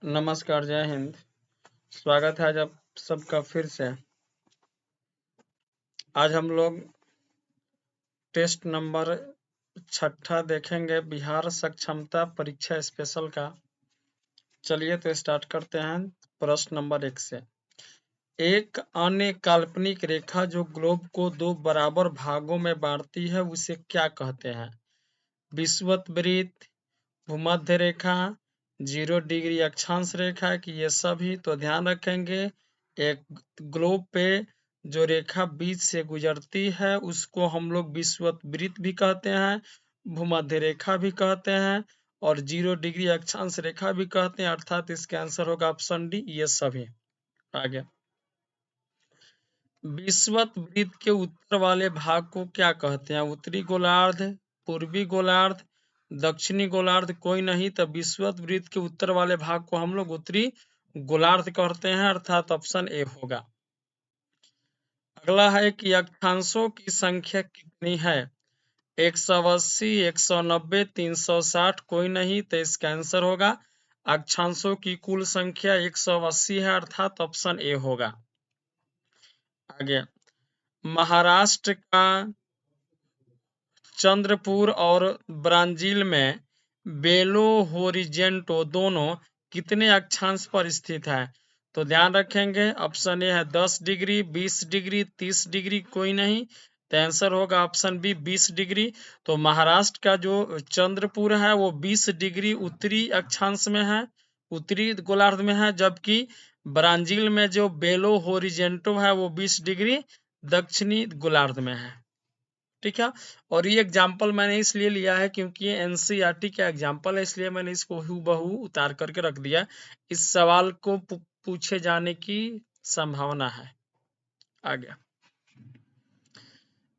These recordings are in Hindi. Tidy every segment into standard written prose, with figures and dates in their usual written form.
नमस्कार, जय हिंद। स्वागत है आज आप सबका फिर से। आज हम लोग टेस्ट नंबर 6 देखेंगे, बिहार सक्षमता परीक्षा स्पेशल का। चलिए तो स्टार्ट करते हैं प्रश्न नंबर 1 से। एक अन्य काल्पनिक रेखा जो ग्लोब को दो बराबर भागों में बांटती है उसे क्या कहते हैं? विषुवत भूमध्य रेखा, 0 डिग्री अक्षांश रेखा की ये सभी। तो ध्यान रखेंगे, एक ग्लोब पे जो रेखा बीच से गुजरती है उसको हम लोग विषुवत भी कहते हैं, भूमध्य रेखा भी कहते हैं और 0 डिग्री अक्षांश रेखा भी कहते हैं। अर्थात इसका आंसर होगा ऑप्शन डी, ये सभी। आगे, विषुवत वृत्त के उत्तर वाले भाग को क्या कहते हैं? उत्तरी गोलार्ध, पूर्वी गोलार्ध, दक्षिणी गोलार्ध। कोई नहीं, तो विषुवत वृत्त के उत्तर वाले भाग को हम लोग उत्तरी गोलार्ध कहते हैं, अर्थात ऑप्शन ए होगा। अगला है कि अक्षांशों की संख्या कितनी है? 180, 190, 360। कोई नहीं, तो इसका आंसर होगा अक्षांशों की कुल संख्या 180 है, अर्थात ऑप्शन ए होगा। आगे, महाराष्ट्र का चंद्रपुर और ब्राजील में बेलो होरिजेंटो दोनों कितने अक्षांश पर स्थित है? तो ध्यान रखेंगे, ऑप्शन ए है 10 डिग्री, 20 डिग्री, 30 डिग्री। कोई नहीं, तो आंसर होगा ऑप्शन बी, 20 डिग्री। तो महाराष्ट्र का जो चंद्रपुर है वो 20 डिग्री उत्तरी अक्षांश में है, उत्तरी गोलार्ध में है, जबकि ब्राजील में जो बेलो होरिजेंटो है वो 20 डिग्री दक्षिणी गोलार्ध में है। ठीक है, और ये एग्जाम्पल मैंने इसलिए लिया है क्योंकि ये एनसीईआरटी का एग्जाम्पल है, इसलिए मैंने इसको हूबहू उतार करके रख दिया। इस सवाल को पूछे जाने की संभावना है। आगे,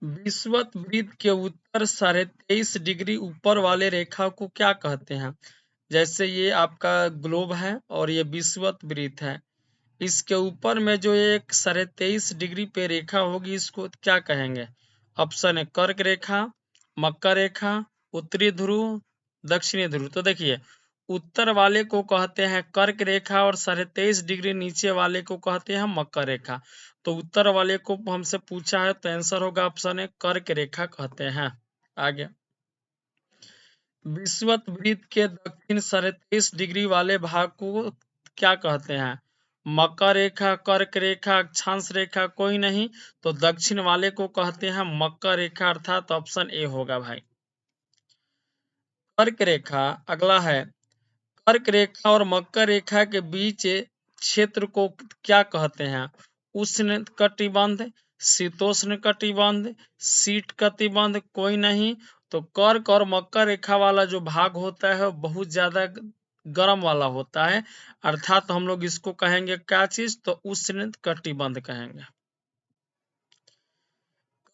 विषुवत वृत्त के उत्तर 23.5 डिग्री ऊपर वाले रेखा को क्या कहते हैं? जैसे ये आपका ग्लोब है और ये विषुवत वृत्त है, इसके ऊपर में जो एक 23.5 डिग्री पे रेखा होगी इसको क्या कहेंगे? ऑप्शन है कर्क रेखा, मकर रेखा, उत्तरी ध्रुव, दक्षिणी ध्रुव। तो देखिए, उत्तर वाले को कहते हैं कर्क रेखा और 23.5 डिग्री नीचे वाले को कहते हैं मकर रेखा। तो उत्तर वाले को हमसे पूछा है तो आंसर होगा ऑप्शन है कर्क रेखा कहते हैं। आगे, विषुवत वृत्त के दक्षिण 23 डिग्री वाले भाग को क्या कहते हैं? मकर रेखा, कर्क रेखा, अक्षांश रेखा। कोई नहीं, तो दक्षिण वाले को कहते हैं मकर रेखा, अर्थात ऑप्शन ए होगा भाई। कर्क रेखा अगला है, कर्क रेखा और मकर रेखा के बीच क्षेत्र को क्या कहते हैं? उष्ण कटिबंध, शीतोष्ण कटिबंध, शीत कटिबंध। कोई नहीं, तो कर्क और मकर रेखा वाला जो भाग होता है बहुत ज्यादा गर्म वाला होता है, अर्थात हम लोग इसको कहेंगे क्या चीज? तो उष्ण कटिबंध कहेंगे।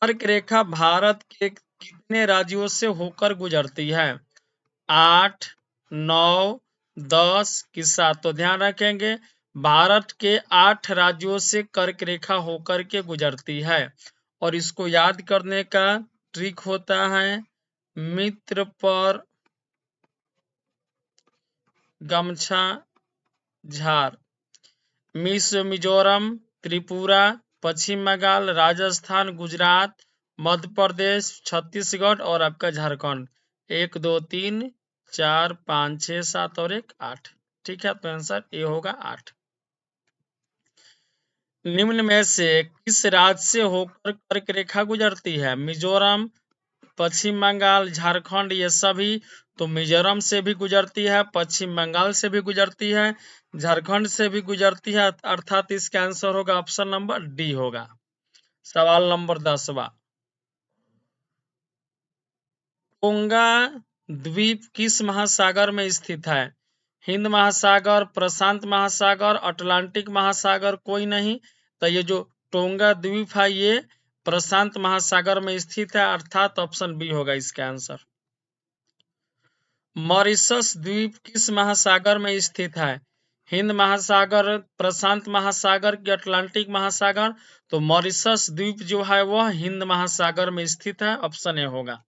कर्क रेखा भारत के कितने राज्यों से होकर गुजरती है? 8, 9, 10 कि 7? तो ध्यान रखेंगे, भारत के 8 राज्यों से कर्क रेखा होकर के गुजरती है। और इसको याद करने का ट्रिक होता है, मित्र पर गमछा झार। मिजोरम, त्रिपुरा, पश्चिम बंगाल, राजस्थान, गुजरात, मध्य प्रदेश, छत्तीसगढ़ और आपका झारखंड। 1, 2, 3, 4, 5, 6, 7 और 1, 8। ठीक है, तो आंसर ए होगा 8। निम्न में से किस राज्य से होकर कर्क रेखा गुजरती है? मिजोरम, पश्चिम बंगाल, झारखंड, ये सभी। तो मिजोरम से भी गुजरती है, पश्चिम बंगाल से भी गुजरती है, झारखंड से भी गुजरती है, अर्थात इसका आंसर होगा ऑप्शन नंबर डी होगा। सवाल नंबर 10वां, टोंगा द्वीप किस महासागर में स्थित है? हिंद महासागर, प्रशांत महासागर, अटलांटिक महासागर। कोई नहीं, तो ये जो टोंगा द्वीप है ये प्रशांत महासागर में स्थित है, अर्थात ऑप्शन बी होगा इसका आंसर। मॉरिशस द्वीप किस महासागर में स्थित है? हिंद महासागर, प्रशांत महासागर की अटलांटिक महासागर? तो मॉरिशस द्वीप जो है वह हिंद महासागर में स्थित है, ऑप्शन ए होगा।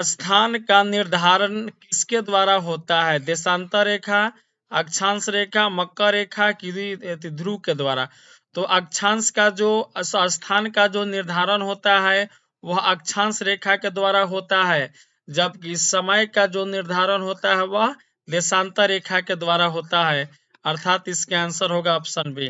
स्थान का निर्धारण किसके द्वारा होता है? देशांतर रेखा, अक्षांश रेखा, मकर रेखा कि ध्रुव के द्वारा? तो अक्षांश का जो स्थान का जो निर्धारण होता है वह अक्षांश रेखा के द्वारा होता है, जबकि समय का जो निर्धारण होता है वह देशांतर रेखा के द्वारा होता है। अर्थात इसका आंसर होगा ऑप्शन बी।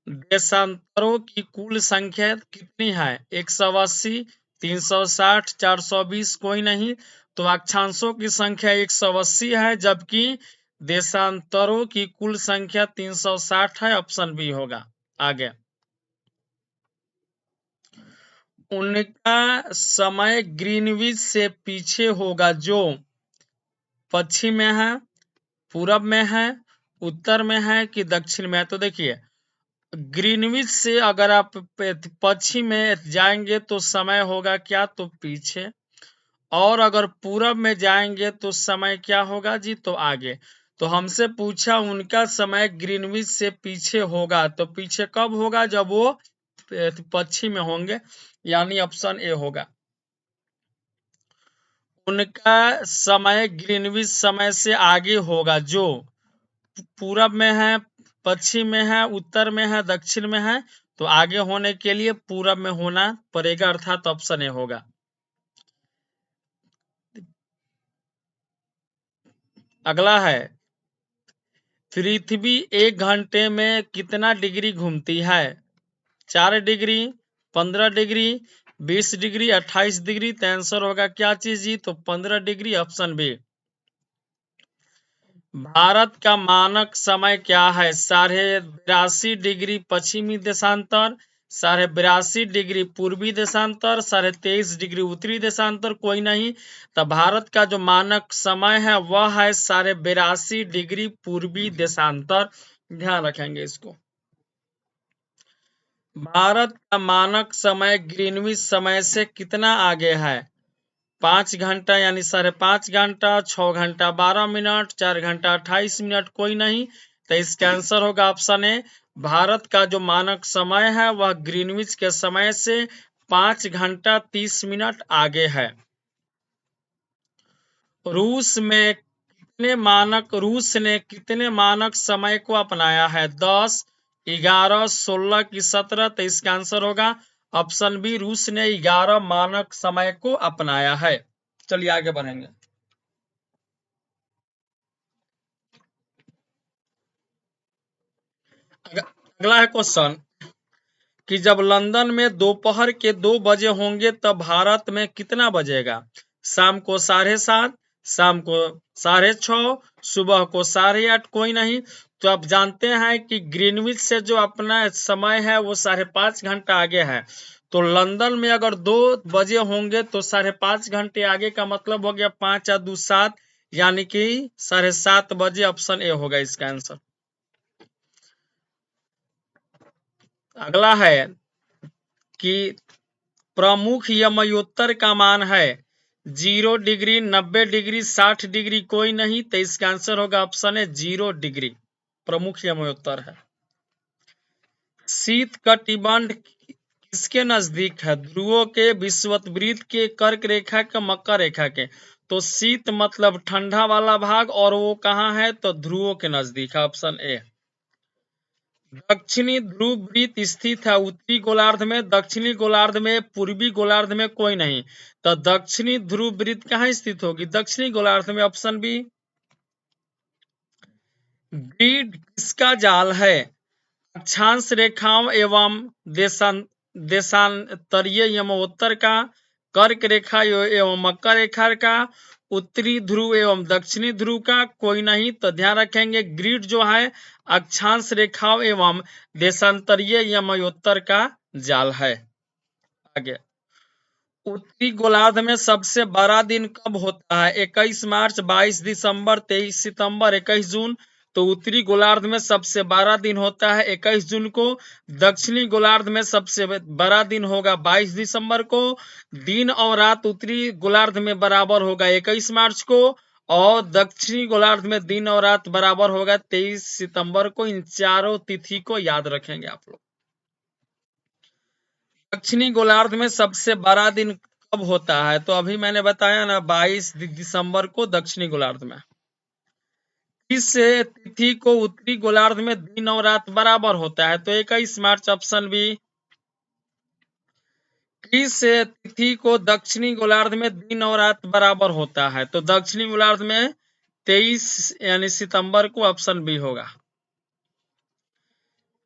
देशांतरों की कुल संख्या कितनी है? 180, 360, 420, कोई नहीं। तो अक्षांशों की संख्या 180 है, जबकि देशांतरों की कुल संख्या 360 है। ऑप्शन बी होगा। आगे, उनका समय ग्रीनविच से पीछे होगा जो पश्चिम में है, पूरब में है, उत्तर में है कि दक्षिण में है? तो देखिए, ग्रीनविच से अगर आप पश्चिम में जाएंगे तो समय होगा क्या? तो पीछे। और अगर पूरब में जाएंगे तो समय क्या होगा जी? तो आगे। तो हमसे पूछा उनका समय ग्रीनविच से पीछे होगा, तो पीछे कब होगा? जब वो पश्चिम में होंगे, यानी ऑप्शन ए होगा। उनका समय ग्रीनविच समय से आगे होगा जो पूरब में है, पश्चिम में है, उत्तर में है, दक्षिण में है। तो आगे होने के लिए पूरब में होना पड़ेगा, अर्थात ऑप्शन ए होगा। अगला है, पृथ्वी 1 घंटे में कितना डिग्री घूमती है? 4 डिग्री, 15 डिग्री, 20 डिग्री, 28 डिग्री? तो आंसर होगा क्या चीज जी? तो 15 डिग्री, ऑप्शन बी। भारत का मानक समय क्या है? 82.5 डिग्री पश्चिमी देशांतर, 82.5 डिग्री पूर्वी देशांतर, 23.5 डिग्री उत्तरी देशांतर? कोई नहीं। तो भारत का जो मानक समय है वह है 82.5 डिग्री पूर्वी देशांतर। ध्यान रखेंगे इसको। भारत का मानक समय ग्रीनविच समय से कितना आगे है? 5 घंटा यानी 5.5 घंटा, 6 घंटा 12 मिनट, 4 घंटा 28 मिनट? कोई नहीं। तो इसका आंसर होगा ऑप्शन ए। भारत का जो मानक समय है वह ग्रीनविच के समय से 5 घंटा 30 मिनट आगे है। रूस ने कितने मानक समय को अपनाया है? 10, 11, 16 की 17? तो इसका आंसर होगा ऑप्शन बी। रूस ने 11 मानक समय को अपनाया है। चलिए आगे बढ़ेंगे। अगला है क्वेश्चन कि जब लंदन में दोपहर के 2 बजे होंगे तब भारत में कितना बजेगा? शाम को 7:30, शाम को 6:30, सुबह को 8:30? कोई नहीं। तो आप जानते हैं कि ग्रीनविच से जो अपना समय है वो 5.5 घंटा आगे है। तो लंदन में अगर 2 बजे होंगे तो 5.5 घंटे आगे का मतलब हो गया 5 या 2 7, यानी कि 7:30 बजे। ऑप्शन ए होगा इसका आंसर। अगला है कि प्रमुख यमयोत्तर का मान है 0 डिग्री, 90 डिग्री, 60 डिग्री? कोई नहीं। तो इसका आंसर होगा ऑप्शन है 0 डिग्री प्रमुख यमयोत्तर है। शीत कटिबंध किसके नजदीक है? ध्रुवों के, विषुववृत्त के, कर्क रेखा के, मकर रेखा के? तो शीत मतलब ठंडा वाला भाग, और वो कहाँ है? तो ध्रुवों के नजदीक है। ऑप्शन ए। दक्षिणी ध्रुव वृत्त स्थित है उत्तरी गोलार्ध में, दक्षिणी गोलार्ध में, पूर्वी गोलार्ध में? कोई नहीं। तो दक्षिणी ध्रुव वृत्त कहाँ स्थित होगी? दक्षिणी गोलार्ध में। Option B. ग्रिड किसका जाल है? अक्षांश रेखाओं एवं देशांतरीय यमोत्तर का, कर्क रेखा एवं मकर रेखा का, उत्तरी ध्रुव एवं दक्षिणी ध्रुव का? कोई नहीं। तो ध्यान रखेंगे ग्रिड जो है अक्षांश रेखाओं एवं देशांतरीय यमोत्तर का जाल है। आगे, उत्तरी गोलार्ध में सबसे बड़ा दिन कब होता है? 21 मार्च, 22 दिसंबर, 23 सितंबर, 21 जून? तो उत्तरी गोलार्ध में सबसे बड़ा दिन होता है 21 जून को। दक्षिणी गोलार्ध में सबसे बड़ा दिन होगा 22 दिसंबर को। दिन और रात उत्तरी गोलार्ध में बराबर होगा 21 मार्च को, और दक्षिणी गोलार्ध में दिन और रात बराबर होगा 23 सितंबर को। इन चारों तिथि को याद रखेंगे आप लोग। दक्षिणी गोलार्ध में सबसे बड़ा दिन कब होता है? तो अभी मैंने बताया ना 22 दिसंबर को दक्षिणी गोलार्ध में। किस तिथि को उत्तरी गोलार्ध में दिन और रात बराबर होता है? तो 21 मार्च, ऑप्शन बी। किस तिथि को दक्षिणी गोलार्ध में दिन और रात बराबर होता है? तो दक्षिणी गोलार्ध में 23 यानी सितंबर को, ऑप्शन बी होगा।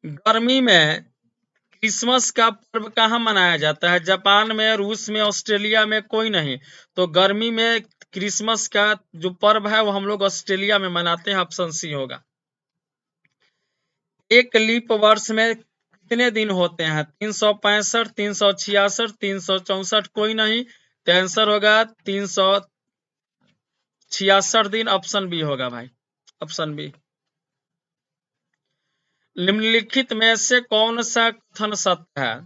गर्मी में क्रिसमस का पर्व कहाँ मनाया जाता है? जापान में, रूस में, ऑस्ट्रेलिया में, कोई नहीं। तो गर्मी में क्रिसमस का जो पर्व है वो हम लोग ऑस्ट्रेलिया में मनाते हैं, ऑप्शन सी होगा। एक लीप वर्ष में कितने दिन होते हैं? 365, 366, 364, कोई नहीं। तो आंसर होगा 366 दिन, ऑप्शन बी होगा भाई, ऑप्शन बी। निम्नलिखित में से कौन सा कथन सत्य है?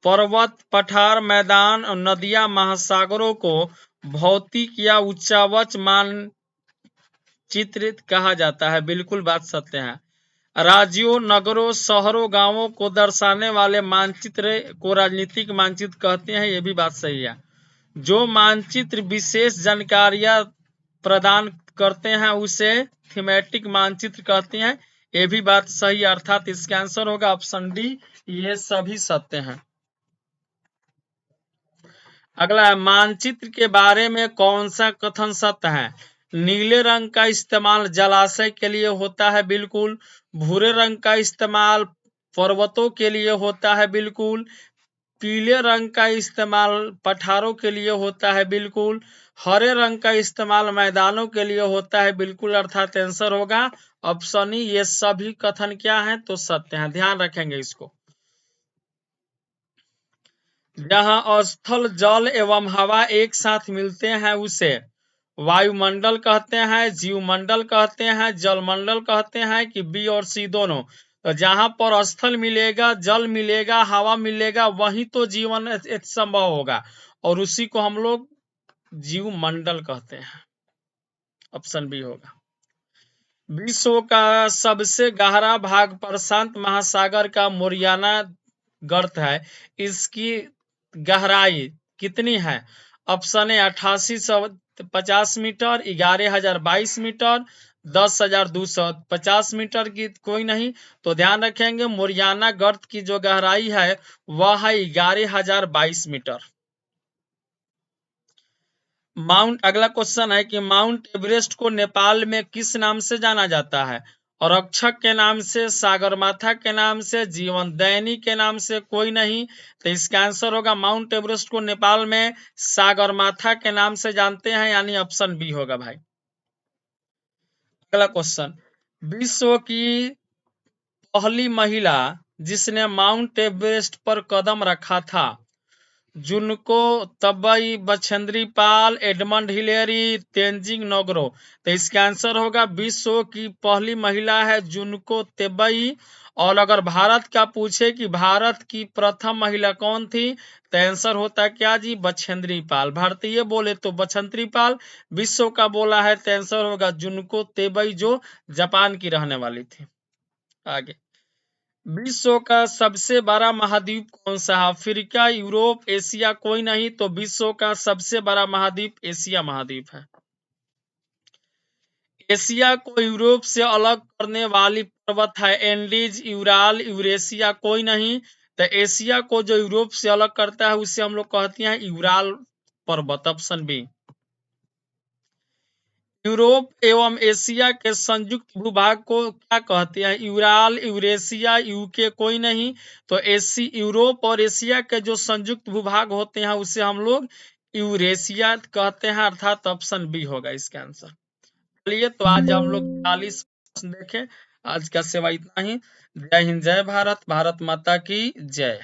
पर्वत, पठार, मैदान, नदियां, महासागरों को भौतिक या उच्चावच मानचित्रित कहा जाता है। बिल्कुल बात सत्य है। राज्यों, नगरों, शहरों, गांवों को दर्शाने वाले मानचित्र को राजनीतिक मानचित्र कहते हैं। ये भी बात सही है। जो मानचित्र विशेष जानकारियां प्रदान करते हैं उसे थीमेटिक मानचित्र कहते हैं। ये भी बात सही, अर्थात इसका आंसर होगा ऑप्शन डी। ये सभी सत्य हैं। अगला है, मानचित्र के बारे में कौन सा कथन सत्य है? नीले रंग का इस्तेमाल जलाशय के लिए होता है। बिल्कुल। भूरे रंग का इस्तेमाल पर्वतों के लिए होता है। बिल्कुल। पीले रंग का इस्तेमाल पठारों के लिए होता है। बिल्कुल। हरे रंग का इस्तेमाल मैदानों के लिए होता है। बिल्कुल, अर्थात आंसर होगा ऑप्शन ई। ये सभी कथन क्या हैं? तो सत्य हैं। ध्यान रखेंगे इसको। जहां स्थल, जल एवं हवा एक साथ मिलते हैं उसे वायुमंडल कहते हैं, जीवमंडल कहते हैं, जलमंडल कहते हैं, कि बी और सी दोनों? तो जहां पर स्थल मिलेगा, जल मिलेगा, हवा मिलेगा, वहीं तो जीवन संभव होगा, और उसी को हम लोग जीवमंडल कहते हैं। ऑप्शन बी होगा। विश्व का सबसे गहरा भाग प्रशांत महासागर का मोरियाना गर्त है। इसकी गहराई कितनी है? Option A 8850 metre, 11022 metre, 10250 metre, की कोई नहीं। तो ध्यान रखेंगे, मोरियाना गर्त की जो गहराई है वह है 11022 मीटर। अगला क्वेश्चन है कि माउंट एवरेस्ट को नेपाल में किस नाम से जाना जाता है? औरक्षक के नाम से, सागरमाथा के नाम से, जीवनदैनी के नाम से, कोई नहीं। तो इसका आंसर होगा माउंट एवरेस्ट को नेपाल में सागरमाथा के नाम से जानते हैं, यानी ऑप्शन बी होगा भाई। अगला क्वेश्चन, विश्व की पहली महिला जिसने माउंट एवरेस्ट पर कदम रखा था? जुनको तबई, बछेंद्री पाल, एडमंड हिलेरी, तेंजिंग नोगरो? तो इसका आंसर होगा विश्व की पहली महिला है जुनको तेबई। और अगर भारत का पूछे कि भारत की प्रथम महिला कौन थी, तो आंसर होता क्या जी? बछेंद्री पाल। भारतीय बोले तो बछेंद्री पाल, विश्व का बोला है तो आंसर होगा जुनको तेबई, जो जापान की रहने वाली थी। आगे, विश्व का सबसे बड़ा महाद्वीप कौन सा है? अफ्रीका, यूरोप, एशिया, कोई नहीं। तो विश्व का सबसे बड़ा महाद्वीप एशिया महाद्वीप है। एशिया को यूरोप से अलग करने वाली पर्वत है एंडीज, यूराल, यूरेशिया, कोई नहीं। तो एशिया को जो यूरोप से अलग करता है उसे हम लोग कहते हैं यूराल पर्वत, ऑप्शन बी। यूरोप एवं एशिया के संयुक्त भूभाग को क्या कहते हैं? यूराल, यूरेशिया, यूके, कोई नहीं। तो यूरोप और एशिया के जो संयुक्त भूभाग होते हैं उसे हम लोग यूरेशिया कहते हैं, अर्थात ऑप्शन बी होगा इसका आंसर। चलिए, तो आज हम लोग 40 प्रश्न देखे। आज का सेवा इतना ही। जय हिंद, जय भारत, भारत माता की जय।